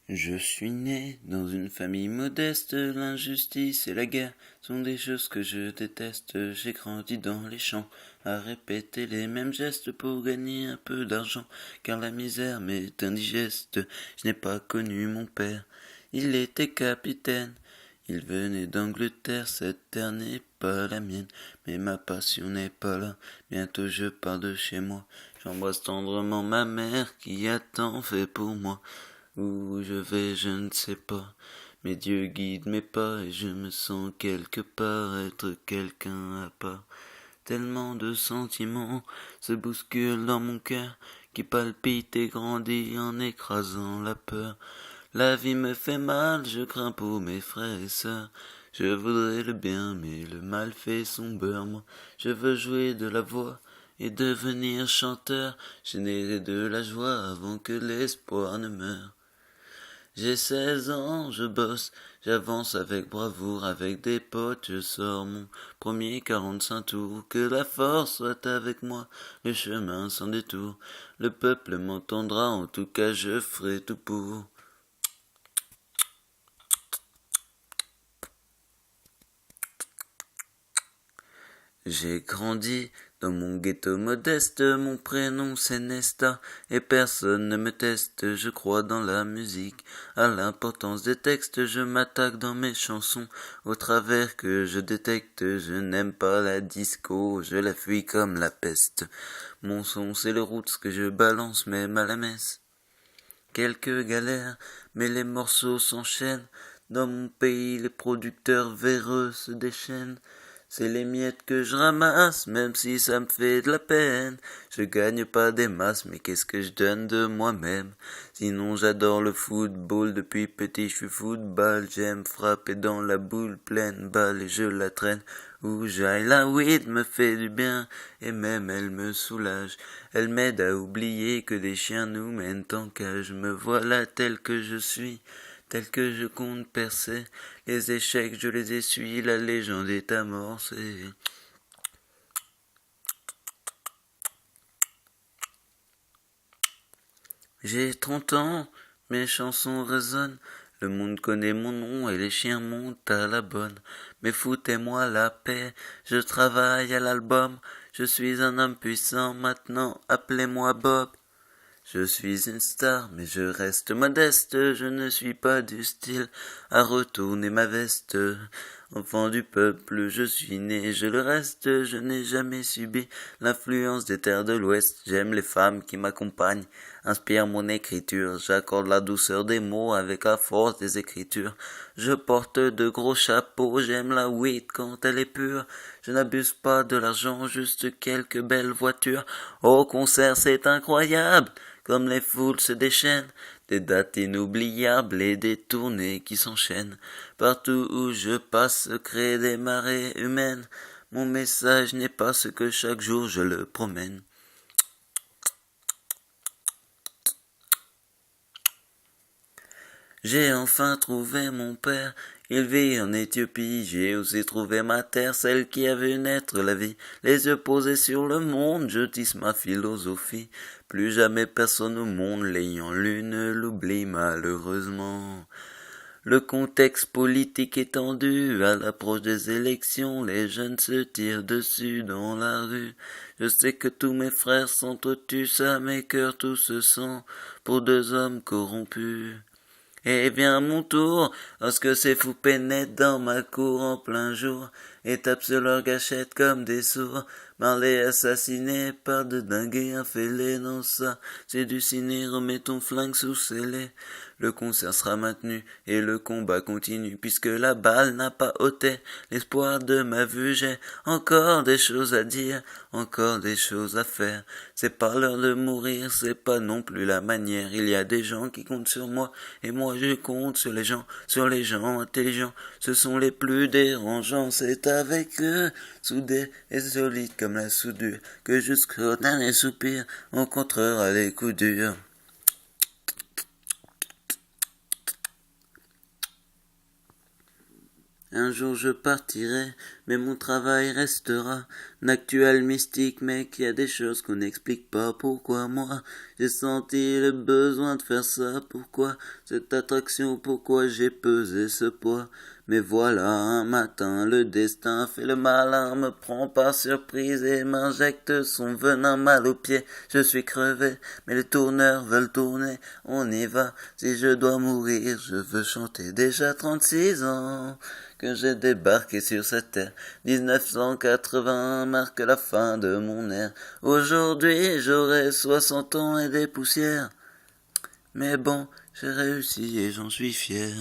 Je suis né dans une famille modeste, l'injustice et la guerre sont des choses que je déteste. J'ai grandi dans les champs, à répéter les mêmes gestes pour gagner un peu d'argent, car la misère m'est indigeste. Je n'ai pas connu mon père, il était capitaine. Il venait d'Angleterre, cette terre n'est pas la mienne, mais ma passion n'est pas là. Bientôt je pars de chez moi, j'embrasse tendrement ma mère qui a tant fait pour moi. Où je vais, je ne sais pas, mais Dieu guide mes pas et je me sens quelque part être quelqu'un à part. Tellement de sentiments se bousculent dans mon cœur qui palpite et grandit en écrasant la peur. La vie me fait mal, je crains pour mes frères et sœurs. Je voudrais le bien, mais le mal fait son beurre. Moi, je veux jouer de la voix et devenir chanteur, générer de la joie avant que l'espoir ne meure. J'ai 16 ans, je bosse, j'avance avec bravoure, avec des potes, je sors mon premier 45 tours. Que la force soit avec moi, le chemin sans détour. Le peuple m'entendra, en tout cas je ferai tout pour. J'ai grandi dans mon ghetto modeste, mon prénom c'est Nesta, et personne ne me teste, je crois dans la musique, à l'importance des textes, je m'attaque dans mes chansons, au travers que je détecte, je n'aime pas la disco, je la fuis comme la peste, mon son c'est le roots que je balance même à la messe. Quelques galères, mais les morceaux s'enchaînent, dans mon pays les producteurs véreux se déchaînent. C'est les miettes que je ramasse, même si ça me fait de la peine. Je gagne pas des masses, mais qu'est-ce que je donne de moi-même? Sinon j'adore le football, depuis petit je suis football. J'aime frapper dans la boule pleine balle et je la traîne. Où j'aille, la weed me fait du bien, et même elle me soulage. Elle m'aide à oublier que des chiens nous mènent en cage. Me voilà tel que je suis, tel que je compte percer. Les échecs je les essuie, la légende est amorcée. J'ai 30 ans, mes chansons résonnent. Le monde connaît mon nom et les chiens montent à la bonne. Mais foutez-moi la paix, je travaille à l'album. Je suis un homme puissant maintenant, appelez-moi Bob. Je suis une star, mais je reste modeste, je ne suis pas du style à retourner ma veste. Enfant du peuple, je suis né, je le reste, je n'ai jamais subi l'influence des terres de l'Ouest. J'aime les femmes qui m'accompagnent, inspirent mon écriture, j'accorde la douceur des mots avec la force des écritures. Je porte de gros chapeaux, j'aime la weed quand elle est pure. Je n'abuse pas de l'argent, juste quelques belles voitures. Au concert, c'est incroyable, comme les foules se déchaînent, des dates inoubliables et des tournées qui s'enchaînent. Partout où je passe se créent des marées humaines. Mon message n'est pas ce que chaque jour je le promène. J'ai enfin trouvé mon père, il vit en Éthiopie. J'ai aussi trouvé ma terre, celle qui a vu naître la vie. Les yeux posés sur le monde, je tisse ma philosophie. Plus jamais personne au monde l'ayant lu ne l'oublie malheureusement. Le contexte politique est tendu, à l'approche des élections, les jeunes se tirent dessus dans la rue. Je sais que tous mes frères s'entretuent, à mes cœurs tout se sent pour deux hommes corrompus. Et vient mon tour, lorsque ces fous pénètrent dans ma cour en plein jour, et tapent sur leur gâchette comme des sourds. Marley assassiné par de dingues et un fêlé, non ça, c'est du ciné, remets ton flingue sous scellé. Le concert sera maintenu, et le combat continue, puisque la balle n'a pas ôté l'espoir de ma vue. J'ai encore des choses à dire, encore des choses à faire. C'est pas l'heure de mourir, c'est pas non plus la manière. Il y a des gens qui comptent sur moi, et moi je compte sur les gens intelligents. Ce sont les plus dérangeants, c'est avec eux, soudés et solides comme la soudure, que jusqu'au dernier soupir, on contrera les coups durs. Un jour je partirai, mais mon travail restera. Actuel mystique, mec, y a des choses qu'on n'explique pas. Pourquoi moi, j'ai senti le besoin de faire ça? Pourquoi cette attraction? Pourquoi j'ai pesé ce poids? Mais voilà, un matin, le destin fait le malin, me prend par surprise et m'injecte son venin mal au pied. Je suis crevé, mais les tourneurs veulent tourner, on y va. Si je dois mourir, je veux chanter. Déjà 36 ans que j'ai débarqué sur cette terre. 1980 marque la fin de mon ère. Aujourd'hui, j'aurai 60 ans et des poussières. Mais bon, j'ai réussi et j'en suis fier.